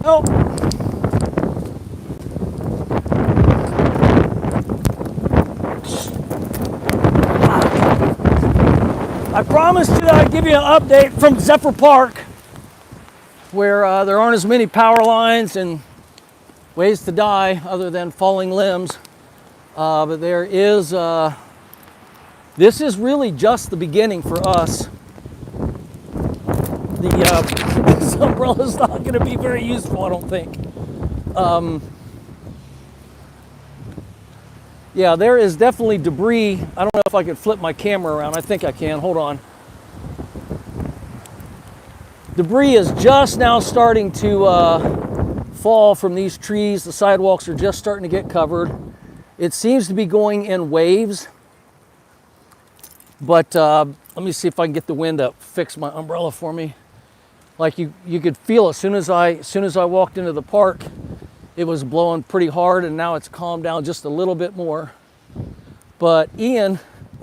Oh. I promised you that I'd give you an update from Zephyr Park, where there aren't as many power lines and ways to die other than falling limbs. But there is, this is really just the beginning for us. This umbrella is not going to be very useful, I don't think. Yeah, there is definitely debris. I don't know if I can flip my camera around. I think I can. Hold on. Debris is just now starting to fall from these trees. The sidewalks are just starting to get covered. It seems to be going in waves. But let me see if I can get the wind up, fix my umbrella for me. Like you could feel as soon as I walked into the park, it was blowing pretty hard, and now it's calmed down just a little bit more. But Ian,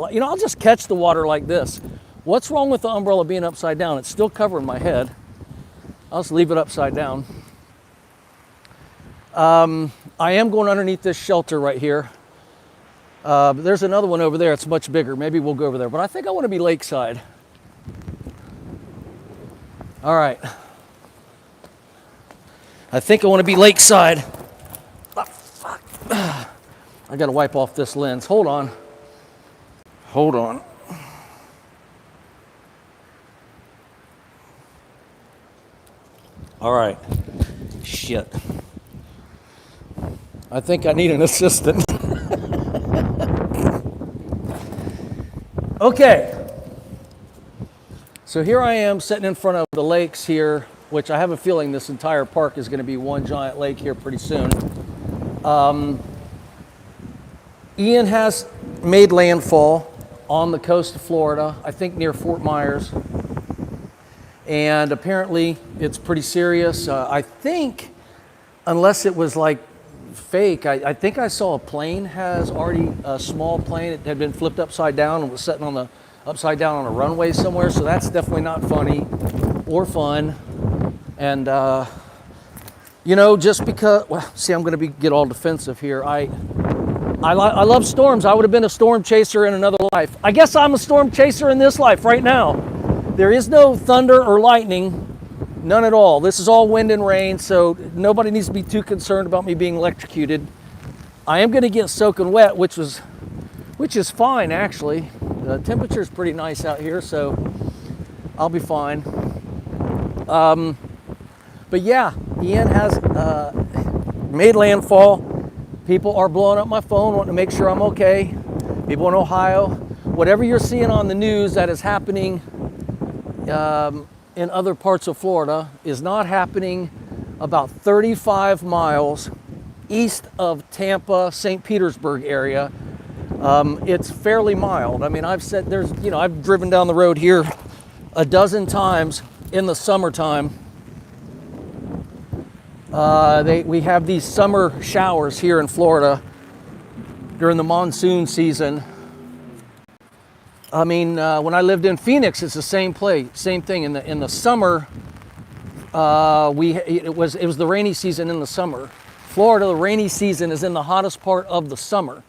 you know, I'll just catch the water like this. What's wrong with the umbrella being upside down? It's still covering my head. I'll just leave it upside down. I am going underneath this shelter right here. But there's another one over there. It's much bigger. Maybe we'll go over there. But I think I want to be lakeside. All right. I think I want to be lakeside. Oh, fuck. I got to wipe off this lens. Hold on. Hold on. All right. Shit. I think I need an assistant. Okay. So here I am sitting in front of the lakes here, which I have a feeling this entire park is going to be one giant lake here pretty soon. Ian has made landfall on the coast of Florida, I think near Fort Myers. And apparently it's pretty serious. I think, unless it was like fake, I think I saw a plane has already, a small plane, it had been flipped upside down and was sitting on the upside down on a runway somewhere. So that's definitely not funny or fun. And, you know, just because, well, see, I'm going to get all defensive here. I love storms. I would have been a storm chaser in another life. I guess I'm a storm chaser in this life right now. There is no thunder or lightning, none at all. This is all wind and rain, so nobody needs to be too concerned about me being electrocuted. I am going to get soaking wet, which is fine, actually. The temperature is pretty nice out here, so I'll be fine. But yeah, Ian has made landfall. People are blowing up my phone, wanting to make sure I'm okay. People in Ohio, whatever you're seeing on the news that is happening in other parts of Florida is not happening about 35 miles east of Tampa, St. Petersburg area. It's fairly mild. I mean, I've driven down the road here a dozen times in the summertime. We have these summer showers here in Florida during the monsoon season. I mean, when I lived in Phoenix, it's the same thing. In the summer, it was the rainy season in the summer. Florida, the rainy season is in the hottest part of the summer,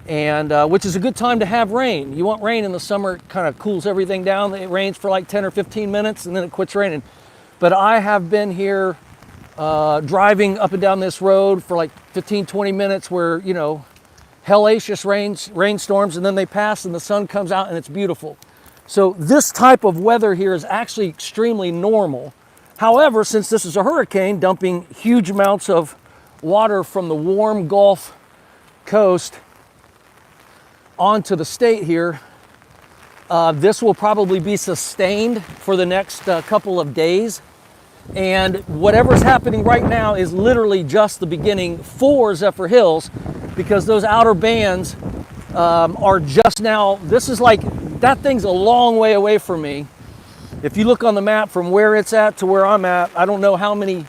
and which is a good time to have rain. You want rain in the summer; it kind of cools everything down. It rains for like 10 or 15 minutes, and then it quits raining. But I have been here driving up and down this road for like 15, 20 minutes, where hellacious rainstorms, and then they pass and the sun comes out and it's beautiful. So this type of weather here is actually extremely normal. However, since this is a hurricane dumping huge amounts of water from the warm Gulf Coast onto the state here, this will probably be sustained for the next couple of days. And whatever's happening right now is literally just the beginning for Zephyrhills, because those outer bands are just now, this is like, that thing's a long way away from me. If you look on the map from where it's at to where I'm at, I don't know how many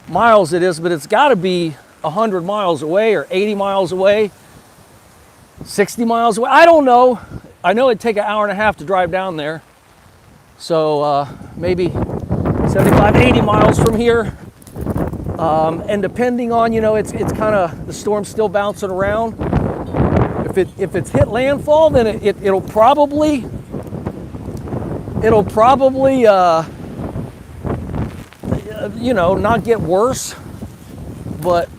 miles it is, but it's got to be 100 miles away or 80 miles away, 60 miles away. I don't know. I know it'd take an hour and a half to drive down there. So maybe 75, 80 miles from here. And depending on, it's kind of, the storm's still bouncing around. If it's hit landfall, then it'll probably not get worse, but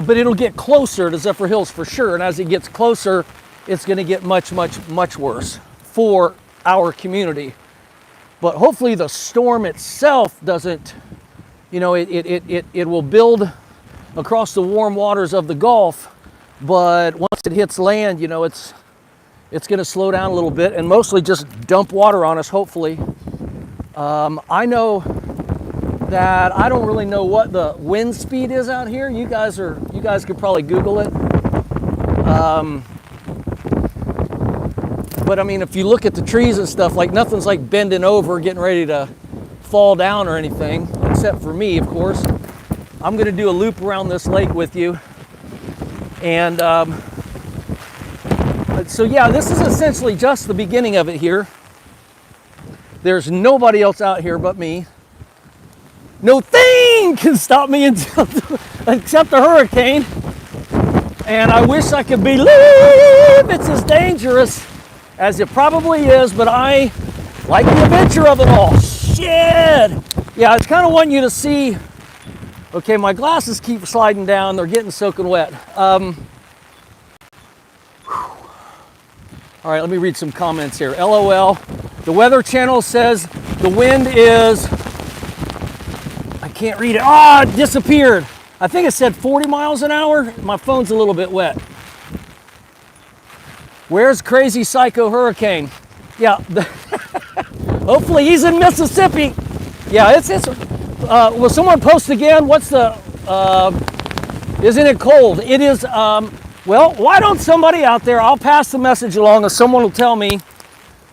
it'll get closer to Zephyrhills for sure. And as it gets closer, it's going to get much, much, much worse for our community. But hopefully the storm itself doesn't, it will build across the warm waters of the Gulf, but once it hits land, it's going to slow down a little bit and mostly just dump water on us, hopefully. I know that I don't really know what the wind speed is out here. You guys could probably Google it. But I mean, if you look at the trees and stuff, like nothing's like bending over, getting ready to fall down or anything, except for me, of course. I'm going to do a loop around this lake with you. And so yeah, this is essentially just the beginning of it here. There's nobody else out here but me. No thing can stop me except the hurricane. And I wish I could believe it's as dangerous as it probably is, but I like the adventure of it all. Shit! Yeah, I was kind of wanting you to see. Okay, my glasses keep sliding down. They're getting soaking wet. All right, let me read some comments here. LOL. The Weather Channel says the wind is, I can't read it. It disappeared. I think it said 40 miles an hour. My phone's a little bit wet. Where's Crazy Psycho Hurricane? Yeah, hopefully he's in Mississippi. Yeah, will someone post again? What's the, isn't it cold? It is, well, why don't somebody out there, I'll pass the message along and someone will tell me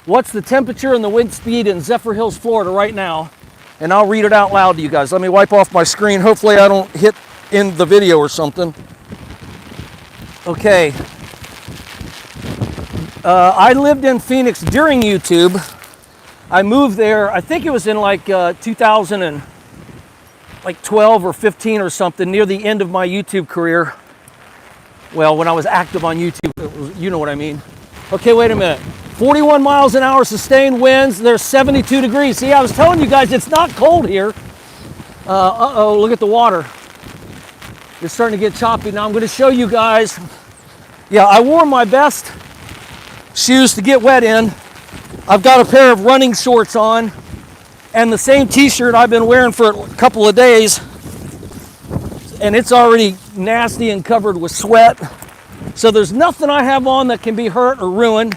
what's the temperature and the wind speed in Zephyrhills, Florida right now, and I'll read it out loud to you guys. Let me wipe off my screen. Hopefully I don't hit in the video or something. Okay. I lived in Phoenix during YouTube. I moved there, I think it was in like 2012 or 15 or something, near the end of my YouTube career. Well, when I was active on YouTube, you know what I mean. Okay, wait a minute. 41 miles an hour sustained winds. There's 72 degrees. See, I was telling you guys it's not cold here. Uh-oh, look at the water. It's starting to get choppy. Now I'm going to show you guys. Yeah, I wore my best shoes to get wet in. I've got a pair of running shorts on and the same t-shirt I've been wearing for a couple of days, and it's already nasty and covered with sweat. So there's nothing I have on that can be hurt or ruined,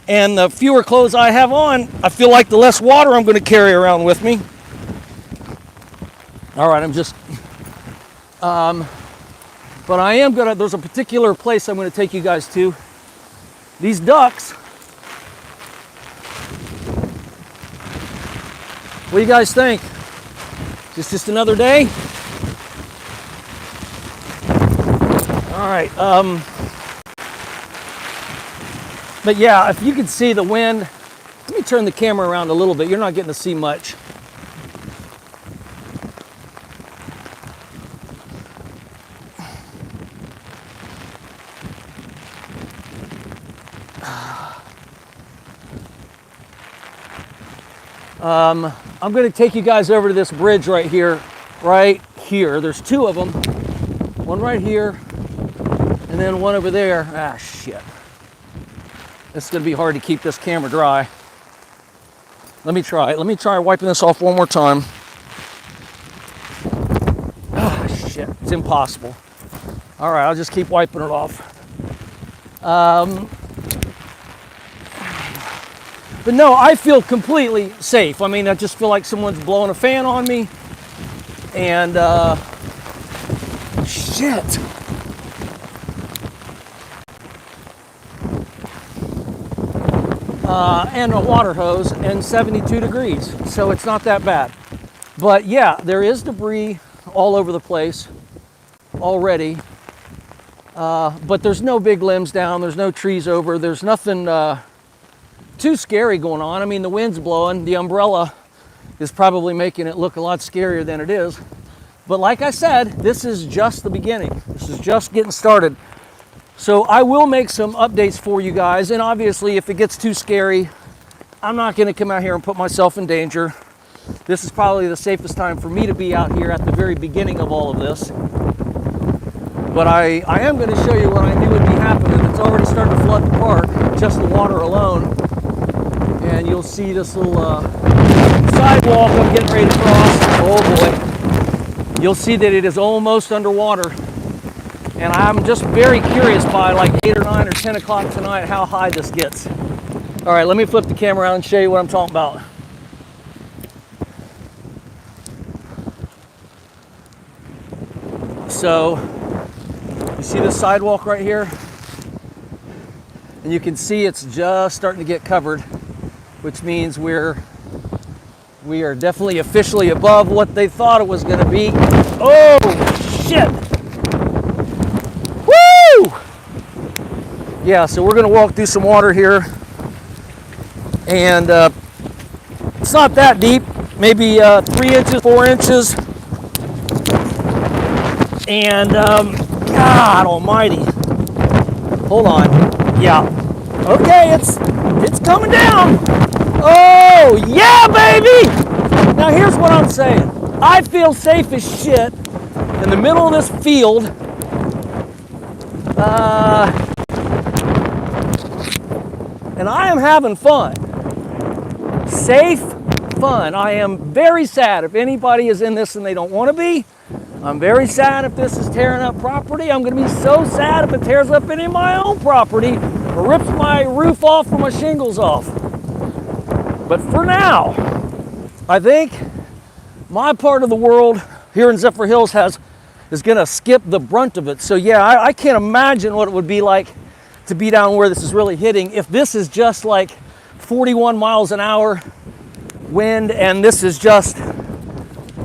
and the fewer clothes I have on, I feel like the less water I'm going to carry around with me. All right, I'm just but I am gonna, there's a particular place I'm going to take you guys to. These ducks, what do you guys think? Just another day? All right, but yeah, if you can see the wind, let me turn the camera around a little bit. You're not getting to see much. I'm going to take you guys over to this bridge right here. There's two of them. One right here, and then one over there. Ah, shit. It's going to be hard to keep this camera dry. Let me try wiping this off one more time. Ah, shit. It's impossible. All right, I'll just keep wiping it off. But no, I feel completely safe. I mean, I just feel like someone's blowing a fan on me. And, shit. And a water hose and 72 degrees. So it's not that bad. But yeah, there is debris all over the place already. But there's no big limbs down. There's no trees over. There's nothing too scary going on. I mean, the wind's blowing. The umbrella is probably making it look a lot scarier than it is. But like I said, this is just the beginning. This is just getting started. So I will make some updates for you guys, and obviously if it gets too scary, I'm not going to come out here and put myself in danger. This is probably the safest time for me to be out here at the very beginning of all of this. But I am going to show you what I knew would be happening. It's already starting to flood the park, just the water alone. And you'll see this little sidewalk I'm getting ready to cross. Oh boy. You'll see that it is almost underwater. And I'm just very curious by like 8 or 9 or 10 o'clock tonight how high this gets. All right, let me flip the camera around and show you what I'm talking about. So, you see this sidewalk right here? And you can see it's just starting to get covered, which means we are definitely officially above what they thought it was going to be. Oh, shit! Woo! Yeah, so we're going to walk through some water here. And it's not that deep, maybe 3 inches, 4 inches. And God almighty. Hold on. Yeah. Okay, it's coming down. Oh, yeah, baby! Now here's what I'm saying. I feel safe as shit in the middle of this field. And I am having fun. Safe fun. I am very sad if anybody is in this and they don't want to be. I'm very sad if this is tearing up property. I'm going to be so sad if it tears up any of my own property or rips my roof off or my shingles off. But for now, I think my part of the world here in Zephyrhills is going to skip the brunt of it. So yeah, I can't imagine what it would be like to be down where this is really hitting. If this is just like 41 miles an hour wind and this is just,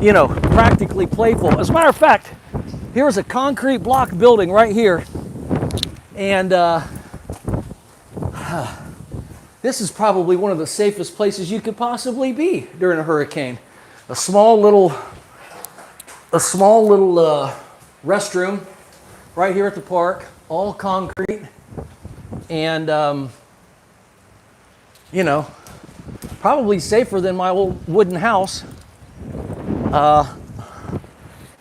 you know, practically playful. As a matter of fact, here's a concrete block building right here. And this is probably one of the safest places you could possibly be during a hurricane. A small little restroom right here at the park, all concrete. And, you know, probably safer than my old wooden house.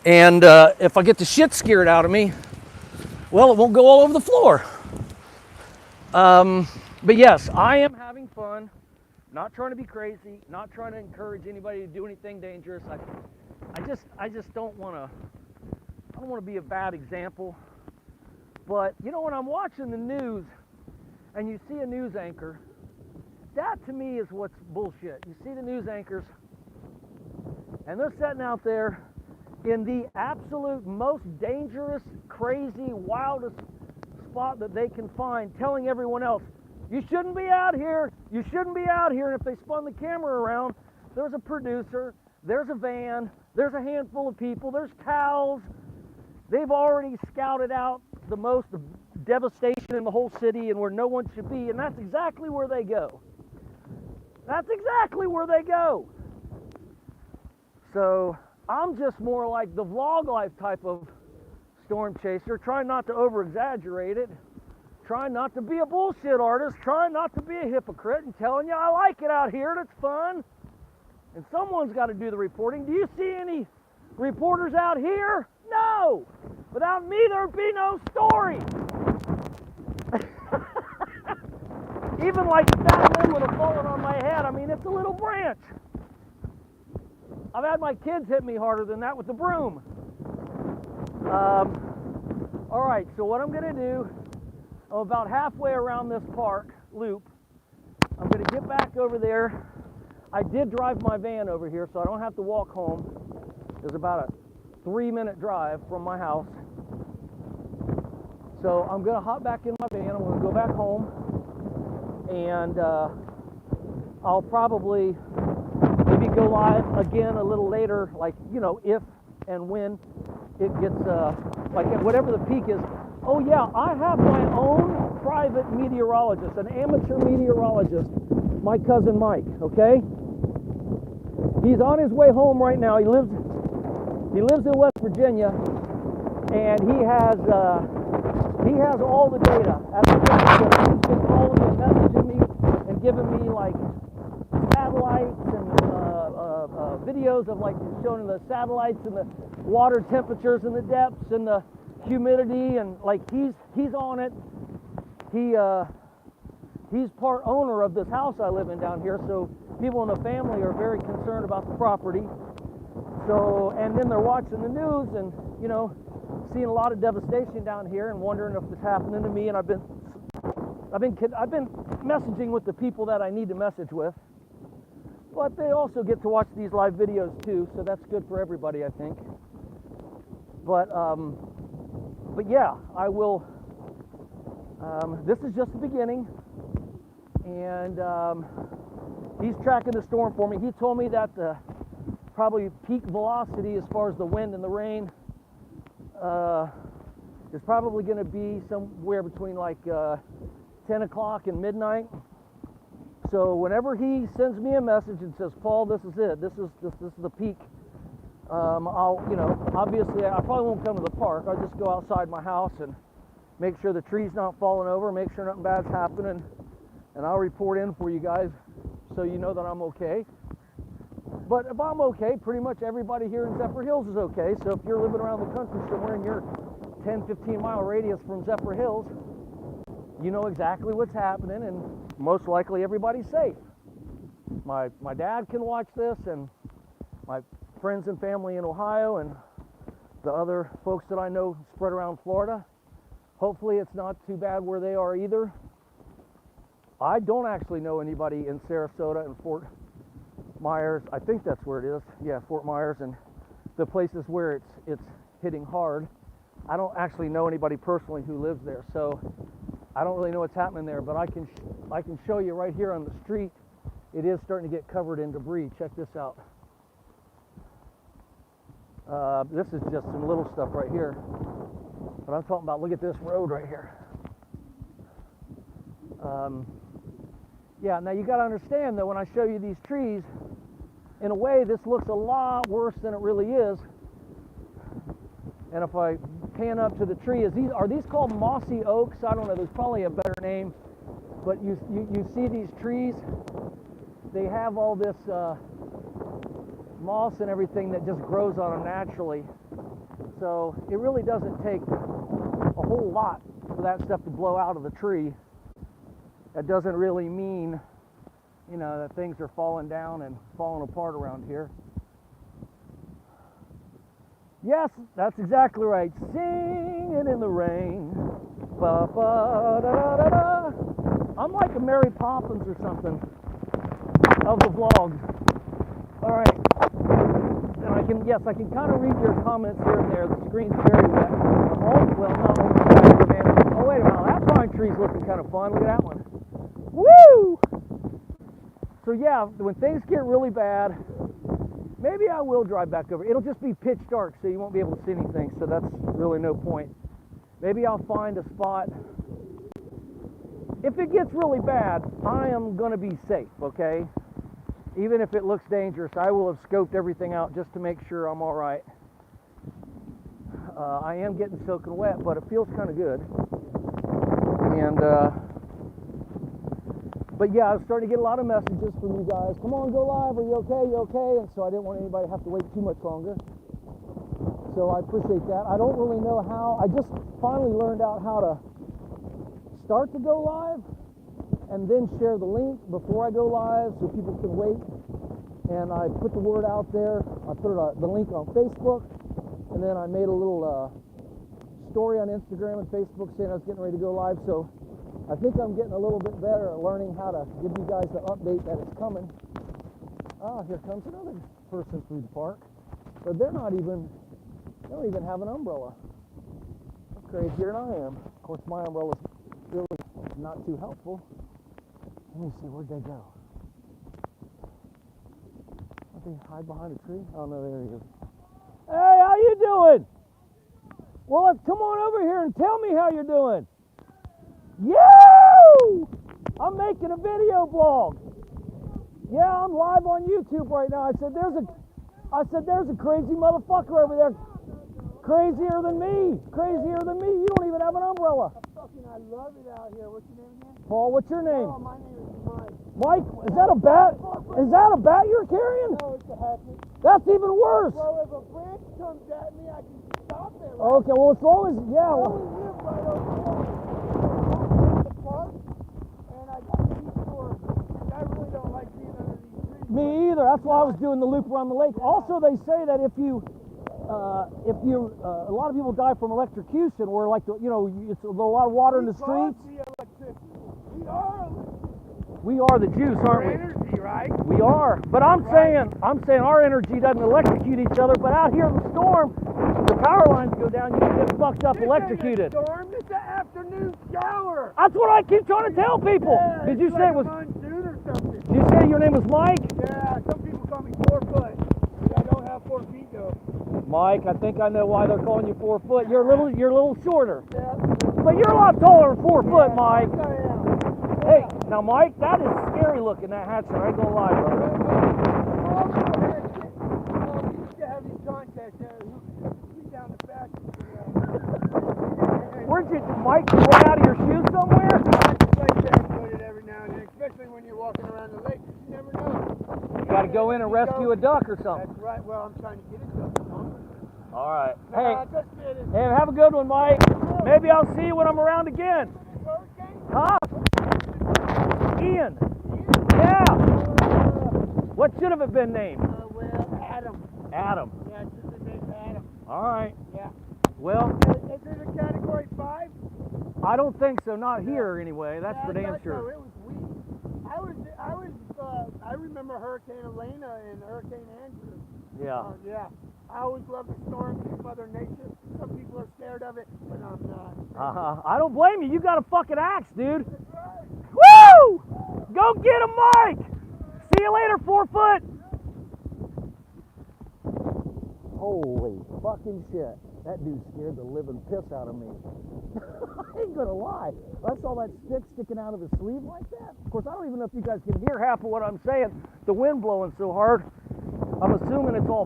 If I get the shit scared out of me, well, it won't go all over the floor. But yes, I am having fun, not trying to be crazy, not trying to encourage anybody to do anything dangerous. I just don't want to be a bad example. But, you know, when I'm watching the news and you see a news anchor, that to me is what's bullshit. You see the news anchors and they're sitting out there in the absolute most dangerous, crazy, wildest spot that they can find, telling everyone else, you shouldn't be out here, you shouldn't be out here. And if they spun the camera around, there's a producer, there's a van, there's a handful of people, there's cows. They've already scouted out the most devastation in the whole city and where no one should be, and that's exactly where they go. That's exactly where they go. So I'm just more like the vlog life type of storm chaser, trying not to over exaggerate it, trying not to be a bullshit artist, trying not to be a hypocrite, and telling you I like it out here and it's fun. And someone's got to do the reporting. Do you see any reporters out here? No! Without me, there'd be no story. Even like if that limb would have fallen on my head, I mean, it's a little branch. I've had my kids hit me harder than that with the broom. All right, so what I'm going to do, I'm about halfway around this park loop. I'm going to get back over there. I did drive my van over here, so I don't have to walk home. There's about a 3-minute drive from my house. So I'm going to hop back in my van. I'm going to go back home. And I'll probably maybe go live again a little later, like, you know, if and when it gets, like whatever the peak is. Oh yeah, I have my own private meteorologist, an amateur meteorologist, my cousin Mike, okay? He's on his way home right now. He lives in West Virginia, and he has all the data. He's been calling me and messaging me and giving me like satellites and videos of like showing the satellites and the water temperatures and the depths and the humidity, and like he's on it. He's part owner of this house I live in down here, so people in the family are very concerned about the property. So, and then they're watching the news and, you know, seeing a lot of devastation down here and wondering if it's happening to me. And I've been messaging with the people that I need to message with. But they also get to watch these live videos too, so that's good for everybody, I think. But yeah, I will. This is just the beginning, and he's tracking the storm for me. He told me that the probably peak velocity as far as the wind and the rain is probably going to be somewhere between like 10 o'clock and midnight. So whenever he sends me a message and says, Paul, this is it, this is the peak, I'll, you know, obviously I probably won't come to the park. I'll just go outside my house and make sure the tree's not falling over, make sure nothing bad's happening, and I'll report in for you guys so you know that I'm okay. But if I'm okay, pretty much everybody here in Zephyrhills is okay. So if you're living around the country somewhere in your 10-15 mile radius from Zephyrhills, you know exactly what's happening, and most likely everybody's safe. My dad can watch this, and my friends and family in Ohio, and the other folks that I know spread around Florida. Hopefully it's not too bad where they are either. I don't actually know anybody in Sarasota and Fort Myers. I think that's where it is. Yeah, Fort Myers and the places where it's hitting hard. I don't actually know anybody personally who lives there, so I don't really know what's happening there, but I can show you right here on the street. It is starting to get covered in debris. Check this out. This is just some little stuff right here. But I'm talking about, look at this road right here. Yeah, now you got to understand though, when I show you these trees, in a way this looks a lot worse than it really is. And if I pan up to the tree, are these called mossy oaks? I don't know, there's probably a better name. But you see these trees, they have all this moss and everything that just grows on them naturally. So it really doesn't take a whole lot for that stuff to blow out of the tree. That doesn't really mean, you know, that things are falling down and falling apart around here. Yes, that's exactly right. Singing in the rain. Ba, ba, da, da, da, da. I'm like a Mary Poppins or something of the vlogs. All right. And I can kind of read your comments here and there. The screen's very wet. Oh, well, not on the side of the van. Oh, wait a minute. That pine tree's looking kind of fun. Look at that one. Woo! So yeah, when things get really bad, maybe I will drive back over. It'll just be pitch dark, so you won't be able to see anything, so that's really no point. Maybe I'll find a spot. If it gets really bad, I am going to be safe, okay? Even if it looks dangerous, I will have scoped everything out just to make sure I'm all right. I am getting soaking wet, but it feels kind of good. And, but yeah, I was starting to get a lot of messages from you guys. Come on, go live. Are you okay? You okay? And so I didn't want anybody to have to wait too much longer. So I appreciate that. I don't really know how. I just finally learned out how to start to go live and then share the link before I go live so people can wait. And I put the word out there. I put the link on Facebook, and then I made a little story on Instagram and Facebook saying I was getting ready to go live. So I think I'm getting a little bit better at learning how to give you guys the update that it's coming. Ah, here comes another person through the park. But they don't even have an umbrella. That's crazier than I am. Of course, my umbrella's really not too helpful. Let me see, where'd they go? Did they hide behind a tree? Oh no, there he is. Hey, how you doing? Well, let's come on over here and tell me how you're doing. You! I'm making a video blog. Yeah, I'm live on YouTube right now. I said there's a crazy motherfucker over there. Crazier than me. Crazier than me. You don't even have an umbrella. I love it out here. What's your name again? Paul, what's your name? Oh, my name is Mike. Mike, is that a bat? Is that a bat you're carrying? No, it's a hatchet. That's even worse. Well, if a branch comes at me, I can stop it, right? Okay, well, as long as, yeah. I Well, only live right over there. The park, and I got to eat for it. I really don't like being under these trees. me either. That's why I was doing the loop around the lake. Also, they say that if you, a lot of people die from electrocution, where like, it's a lot of water in the streets. We are the juice, aren't we? Energy, right? We are. But I'm saying our energy doesn't electrocute each other. But out here in the storm, the power lines go down, you can get fucked up electrocuted. Storm, it's an afternoon shower. That's what I keep trying to tell people. Yeah, Did you it's say like it was? a monsoon or something? Did you say your name was Mike? Yeah, some people call me 4 foot. But I don't have 4 feet though. Mike, I think I know why they're calling you 4 foot. You're a little shorter. Yeah. But you're a lot taller than 4 foot, Mike. I am. Hey, now Mike, that is scary looking, that hatchet. I ain't gonna lie, brother. We used to have these contests down the back. Where'd you, Mike, you run out of your shoes somewhere? I play barefooted every now and then, especially when you're walking around the lake. You never know. You gotta go in and rescue a duck or something. That's right. Well, I'm trying to get it done. All right. Nah, just get it. Hey, have a good one, Mike. Maybe I'll see you when I'm around again. Hurricane? Huh? Ian. Yeah. What should have it been named? Well, Adam. Adam. Yeah, it's just the name Adam. All right. Yeah. Well, Is it a category 5? I don't think so. Not here, anyway. That's for damn So sure. it was weak. I remember Hurricane Elena and Hurricane Andrew. Yeah. Yeah. I always love the storms and Mother Nature. Some people are scared of it, but I'm not. I don't blame you. You got a fucking axe, dude. That's right. Woo! Go get him, Mike! See you later, 4 foot! Holy fucking shit. That dude scared the living piss out of me. I ain't gonna lie. I saw that stick sticking out of his sleeve like that. Of course, I don't even know if you guys can hear half of what I'm saying. The wind blowing so hard. I'm assuming it's all...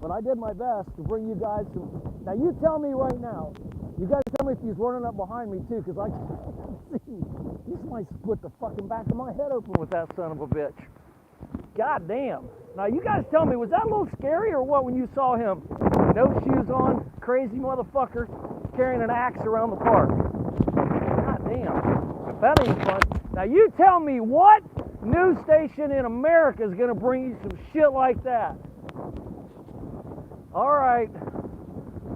But I did my best to bring you guys some... Now, you tell me right now. You guys tell me if he's running up behind me, too, because I can't see. He might split the fucking back of my head open with that son of a bitch. God damn. Now, you guys tell me, was that a little scary or what when you saw him? No shoes on, crazy motherfucker, carrying an axe around the park. God damn. If that ain't fun. Now, you tell me what news station in America is going to bring you some shit like that? All right.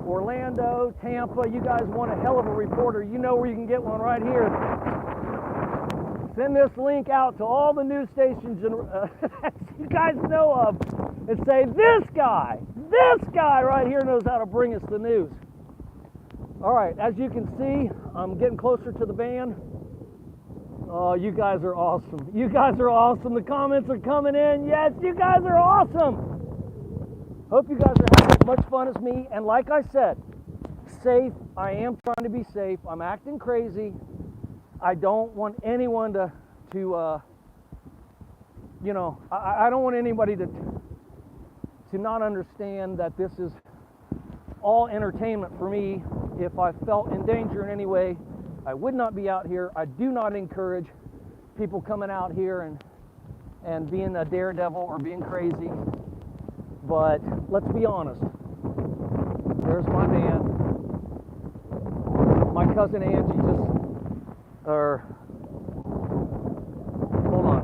Orlando, Tampa, you guys want a hell of a reporter. You know where you can get one right here. Send this link out to all the news stations that you guys know of and say, this guy right here knows how to bring us the news. All right, as you can see, I'm getting closer to the van. Oh, you guys are awesome. You guys are awesome. The comments are coming in. Yes, you guys are awesome. Hope you guys are having as much fun as me. And like I said, safe. I am trying to be safe. I'm acting crazy. I don't want anyone to I don't want anybody to not understand that this is all entertainment for me. If I felt in danger in any way, I would not be out here. I do not encourage people coming out here and being a daredevil or being crazy. But let's be honest. There's my van. My cousin Angie hold on.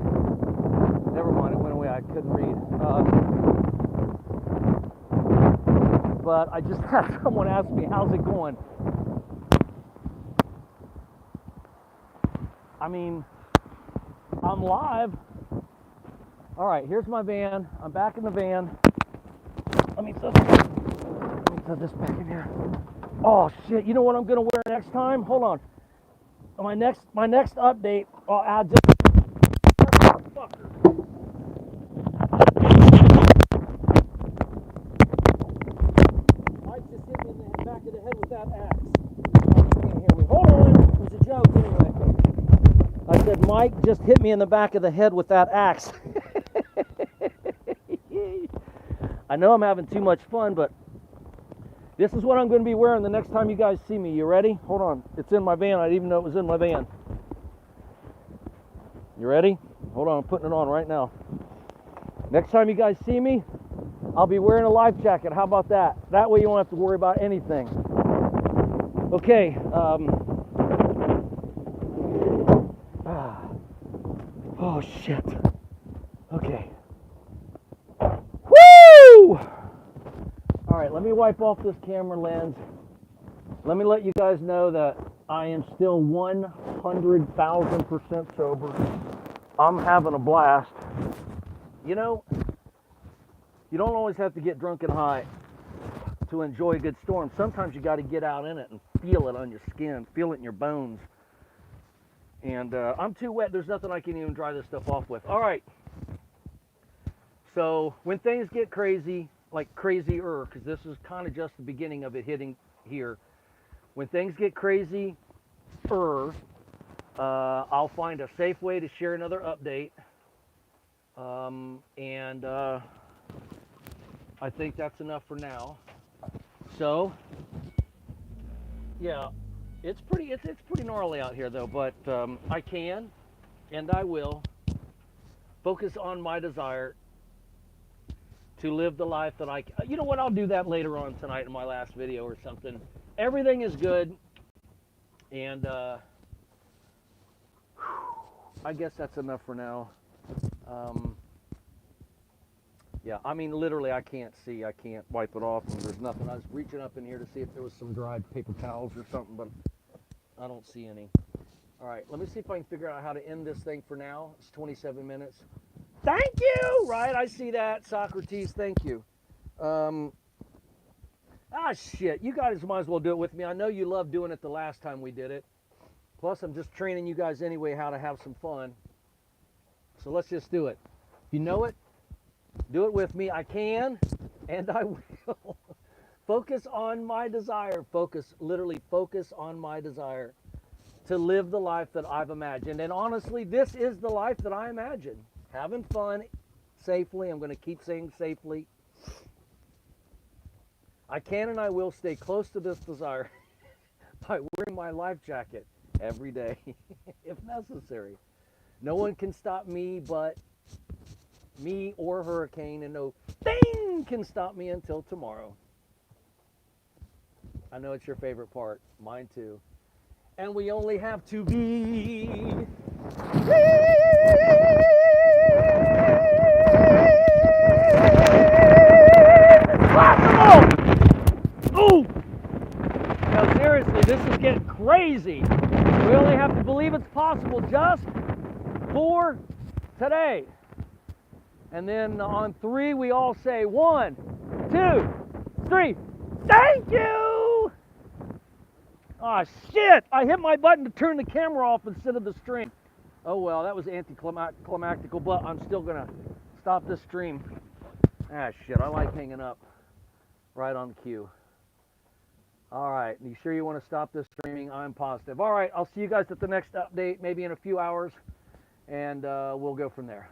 Never mind, it went away. I couldn't read. But I just had someone ask me, how's it going? I mean, I'm live. All right, here's my van. I'm back in the van. Let me throw this back in here. Oh shit! You know what I'm gonna wear next time? Hold on. My next update. I'll add just. Fucker. Mike just hit me in the back of the head with that axe. Oh, you can't hear me. Hold on. It was a joke anyway. I said Mike just hit me in the back of the head with that axe. I know I'm having too much fun, but this is what I'm going to be wearing the next time you guys see me. You ready? Hold on. It's in my van. I didn't even know it was in my van. You ready? Hold on. I'm putting it on right now. Next time you guys see me, I'll be wearing a life jacket. How about that? That way you won't have to worry about anything. Okay. Oh, shit. Okay. Woo! All right, let me wipe off this camera lens. Let me let you guys know that I am still 100,000% sober. I'm having a blast. You know, you don't always have to get drunk and high to enjoy a good storm. Sometimes you got to get out in it and feel it on your skin, feel it in your bones. And I'm too wet. There's nothing I can even dry this stuff off with. All right. So when things get crazy, like crazier, because this is kind of just the beginning of it hitting here. When things get crazier, I'll find a safe way to share another update. I think that's enough for now. So, yeah, it's pretty gnarly out here though, but I can and I will focus on my desire to live the life that you know what, I'll do that later on tonight in my last video or something. Everything is good, and I guess that's enough for now. Yeah, I mean, literally, I can't see. I can't wipe it off, and there's nothing. I was reaching up in here to see if there was some dried paper towels or something, but I don't see any. All right, let me see if I can figure out how to end this thing for now. It's 27 minutes. Thank you! Right, I see that. Socrates, thank you. Shit, you guys might as well do it with me. I know you loved doing it the last time we did it. Plus, I'm just training you guys anyway how to have some fun. So let's just do it. If you know it, do it with me. I can, and I will. Focus on my desire. Literally focus on my desire to live the life that I've imagined. And honestly, this is the life that I imagine. Having fun safely. I'm going to keep saying safely. I can and I will stay close to this desire by wearing my life jacket every day, if necessary. No one can stop me but me or hurricane, and no thing can stop me until tomorrow. I know it's your favorite part. Mine too. And we only have to be possible. Ooh! No, seriously, this is getting crazy. We only have to believe it's possible just for today. And then on 3, we all say 1, 2, 3. Thank you! Oh, shit! I hit my button to turn the camera off instead of the stream. Oh, well, that was anticlimactical, but I'm still going to stop this stream. Ah, shit, I like hanging up right on cue. All right, you sure you want to stop this streaming? I'm positive. All right, I'll see you guys at the next update, maybe in a few hours, and we'll go from there.